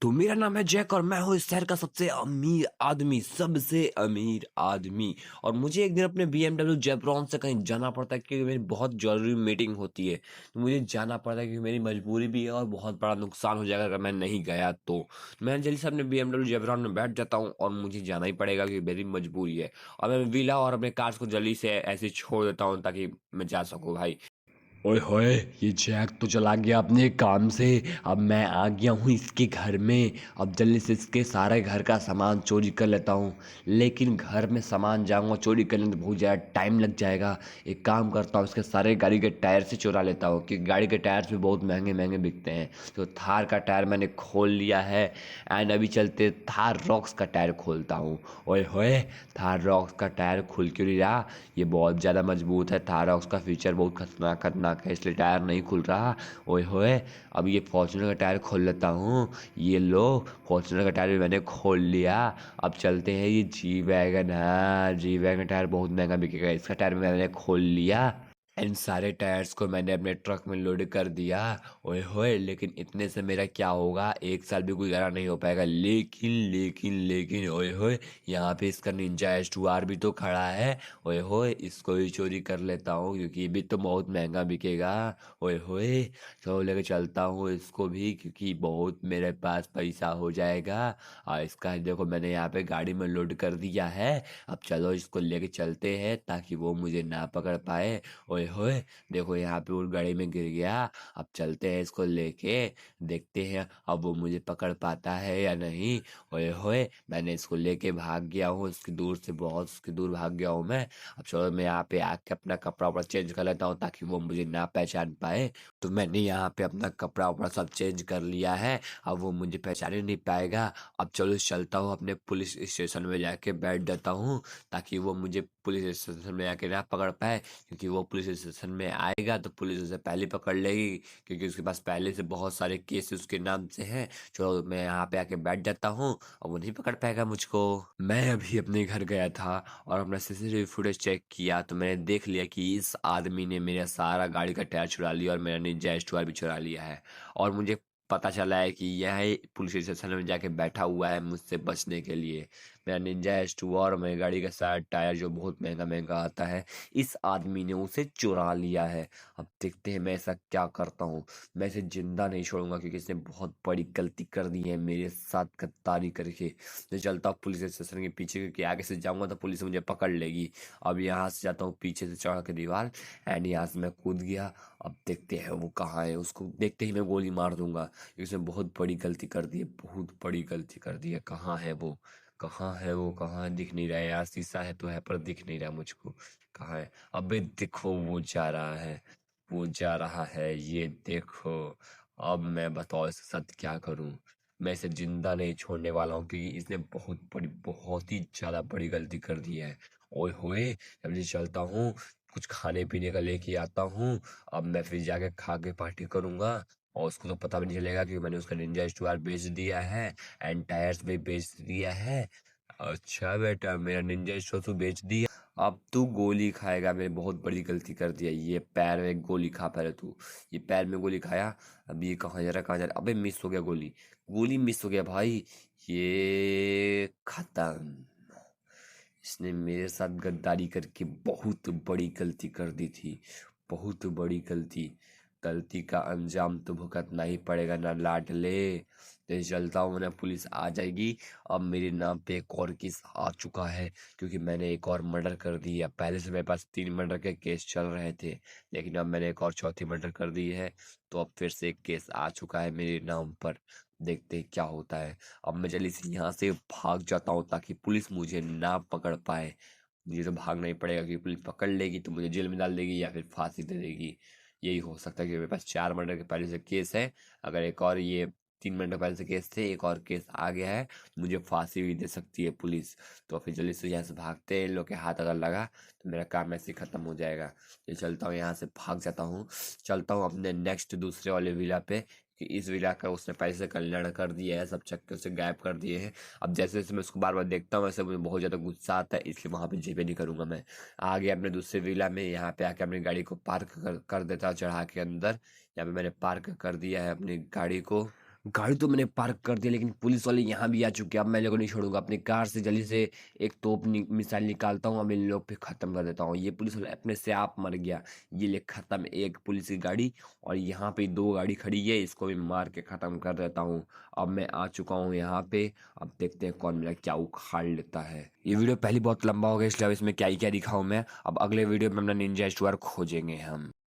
तो मेरा नाम है जैक और मैं हूँ इस शहर का सबसे अमीर आदमी, सबसे अमीर आदमी। और मुझे एक दिन अपने BMW जेब्रॉन से कहीं जाना पड़ता है क्योंकि मेरी बहुत ज़रूरी मीटिंग होती है। तो मुझे जाना पड़ता है क्योंकि मेरी मजबूरी भी है और बहुत बड़ा नुकसान हो जाएगा अगर मैं नहीं गया तो। मैं जल्दी से अपने BMW जेब्रॉन में बैठ जाता हूँ और मुझे जाना ही पड़ेगा क्योंकि मेरी मजबूरी है। और मैं विला और अपने कार्स को जल्दी से ऐसे ही छोड़ देता हूँ ताकि मैं जा सकूँ भाई। ओए होए, ये जैक तो चला गया अपने काम से। अब मैं आ गया हूँ इसके घर में। अब जल्दी से इसके सारे घर का सामान चोरी कर लेता हूँ। लेकिन घर में सामान जाऊँगा चोरी करने तो बहुत ज़्यादा टाइम लग जाएगा। एक काम करता हूँ, इसके सारे गाड़ी के टायर से चुरा लेता हूँ क्योंकि गाड़ी के टायर्स भी बहुत महंगे महंगे बिकते हैं। तो थार का टायर मैंने खोल लिया है। एंड अभी चलते थार रॉक्स का टायर खोलता हूँ। ओए होए, थार रॉक्स का टायर खुल क्यों नहीं रहा? ये बहुत ज़्यादा मजबूत है। थार रॉक्स का फीचर बहुत खतरनाक खतरनाक है, इसलिए टायर नहीं खुल रहा। ओए होए, अब ये फॉर्च्यूनर का टायर खोल लेता हूँ। ये लो, फॉर्च्यूनर का टायर भी मैंने खोल लिया। अब चलते हैं ये जी वैगन। हाँ, जी वैगन टायर बहुत महंगा बिकेगा, इसका टायर भी मैंने खोल लिया। इन सारे टायर्स को मैंने अपने ट्रक में लोड कर दिया। ओए होए, लेकिन इतने से मेरा क्या होगा, एक साल भी गुजारा नहीं हो पाएगा। लेकिन लेकिन लेकिन ओए होए, यहाँ पे इसका निंजा S2R भी तो खड़ा है। ओए होए, इसको भी चोरी कर लेता हूँ क्योंकि ये भी तो बहुत महंगा बिकेगा। ओए होए, चलो लेके चलता हूँ इसको भी क्योंकि बहुत मेरे पास पैसा हो जाएगा। और इसका देखो मैंने यहाँ पे गाड़ी में लोड कर दिया है। अब चलो इसको लेके चलते हैं ताकि वो मुझे ना पकड़ पाए। ओए होए, देखो यहाँ पे वो गाड़ी में गिर गया। अब चलते हैं इसको लेके, देखते हैं अब वो मुझे पकड़ पाता है या नहीं। ओए होए, मैंने इसको लेके भाग गया हूँ, उसकी दूर से बहुत उसकी दूर भाग गया हूँ मैं। अब चलो मैं यहाँ पे आके अपना कपड़ा वपड़ा चेंज कर लेता हूँ ताकि वो मुझे ना पहचान पाए। तो मैंने यहाँ पे अपना कपड़ा वपड़ा सब चेंज कर लिया है। अब वो मुझे पहचान ही नहीं पाएगा। अब चलो चलता हूँ अपने पुलिस स्टेशन में जाके बैठ जाता हूँ ताकि वो मुझे पुलिस स्टेशन में आके ना पकड़ पाए। क्योंकि वो पुलिस स्टेशन में आएगा तो पुलिस उसे पहले पकड़ लेगी क्योंकि उसके पास पहले से बहुत सारे केस उसके नाम से हैं। चलो मैं यहाँ पे आके बैठ जाता हूँ और वो नहीं पकड़ पाएगा मुझको। मैं अभी अपने घर गया था और अपना CCTV फुटेज चेक किया तो मैंने देख लिया कि इस आदमी ने मेरा सारा गाड़ी का टायर चुरा लिया और मेरा निंजा S2R भी चुरा लिया है। और मुझे पता चला है कि यह पुलिस स्टेशन में जाके बैठा हुआ है मुझसे बचने के लिए। मेरा निंजा S2R और मेरी गाड़ी का सारा टायर जो बहुत महंगा महंगा आता है, इस आदमी ने उसे चुरा लिया है। अब देखते हैं मैं ऐसा क्या करता हूँ। मैं इसे जिंदा नहीं छोड़ूंगा क्योंकि इसने बहुत बड़ी गलती कर दी है मेरे साथ गद्दारी करके। मैं चलता हूँ पुलिस स्टेशन के पीछे क्योंकि आगे से जाऊंगा तो पुलिस मुझे पकड़ लेगी। अब यहाँ से जाता हूँ पीछे से चढ़ के दीवार। एंड यहाँ से मैं कूद गया। अब देखते हैं वो कहाँ है, उसको देखते ही मैं गोली मार दूंगा क्योंकि उसने बहुत बड़ी गलती कर दी है, बहुत बड़ी गलती कर दी है। कहाँ है वो, कहाँ है वो, कहाँ है? दिख नहीं रहा है यार, शीशा है तो है पर दिख नहीं रहा मुझको। कहाँ है? अबे देखो वो जा रहा है, वो जा रहा है, ये देखो। अब मैं बताओ इसके साथ क्या करूं। मैं इसे जिंदा नहीं छोड़ने वाला हूँ क्योंकि इसने बहुत बड़ी, बहुत ही ज्यादा बड़ी गलती कर दी है। ओए होए, जल्दी चलता हूँ, कुछ खाने पीने का लेके आता हूँ। अब मैं फिर जाके खा के पार्टी करूंगा और उसको तो पता भी नहीं चलेगा कि मैंने उसका निंजा S2R बेच दिया है एंड टायर्स भी बेच दिया है। अच्छा बेटा, मेरा निंजा S2R तू बेच दिया, अब तू गोली खाएगा। मैंने बहुत बड़ी गलती कर दी है। ये पैर में गोली खा, पहले तू ये पैर में गोली खाया। अब ये कहाँ जा रहा, कहाँ जा रहा? अबे मिस हो गया, गोली गोली मिस हो गया भाई। ये खत्म। इसने मेरे साथ गद्दारी करके बहुत बड़ी गलती कर दी थी, बहुत बड़ी गलती। गलती का अंजाम तो भुगतना ही पड़ेगा ना लाडले। जैसे चलता हूँ ना, पुलिस आ जाएगी। अब मेरे नाम पे एक और केस आ चुका है क्योंकि मैंने एक और मर्डर कर दिया। पहले से मेरे पास 3 मर्डर के केस चल रहे थे लेकिन अब मैंने एक और चौथी मर्डर कर दी है। तो अब फिर से एक केस आ चुका है मेरे नाम पर। देखते हैं क्या होता है। अब मैं जल्दी से यहाँ से भाग जाता हूँ ताकि पुलिस मुझे ना पकड़ पाए। मुझे तो भागना ही पड़ेगा क्योंकि पुलिस पकड़ लेगी तो मुझे जेल में डाल देगी या फिर फांसी दे देगी। यही हो सकता है कि मेरे पास 4 मर्डर के पहले से केस है। अगर एक और ये 3 मर्डर पहले से केस थे, एक और केस आ गया है, मुझे फांसी भी दे सकती है पुलिस। तो फिर जल्दी से यहाँ से भागते हैं, इन लोग के हाथ अगर लगा तो मेरा काम ऐसे ही खत्म हो जाएगा। ये चलता हूँ, यहाँ से भाग जाता हूँ। चलता हूँ अपने नेक्स्ट दूसरे वाले विला पे कि इस विला का उसने पहले से कल्याण कर दिया है, सब चक्कर से गायब कर दिए हैं। अब जैसे जैसे मैं उसको बार बार देखता हूँ वैसे मुझे बहुत ज़्यादा गुस्सा आता है, इसलिए वहाँ पे जीपे नहीं करूँगा मैं। आ गया अपने दूसरे विला में, यहाँ पे आके अपनी गाड़ी को पार्क कर देता हूँ चढ़ा के अंदर। यहाँ पे मैंने पार्क कर दिया है अपनी गाड़ी को। गाड़ी तो मैंने पार्क कर दी लेकिन पुलिस वाले यहाँ भी आ चुके हैं। अब मैं लोगों को नहीं छोड़ूंगा, अपनी कार से जल्दी से एक तोप मिसाइल निकालता हूँ, अब इन लोग पे खत्म कर देता हूँ। ये पुलिस वाला अपने से आप मर गया। ये ले खत्म एक पुलिस की गाड़ी, और यहाँ पे दो गाड़ी खड़ी है, इसको भी मार के खत्म कर देता हूँ। अब मैं आ चुका हूँ यहाँ पे। अब देखते हैं कौन मेरा क्या उखाड़ लेता है। ये वीडियो पहले बहुत लंबा हो गया, इसलिए अब इसमें क्या ही क्या दिखाऊँ मैं। अब अगले वीडियो में अपना निंजा स्टोर खोजेंगे हम।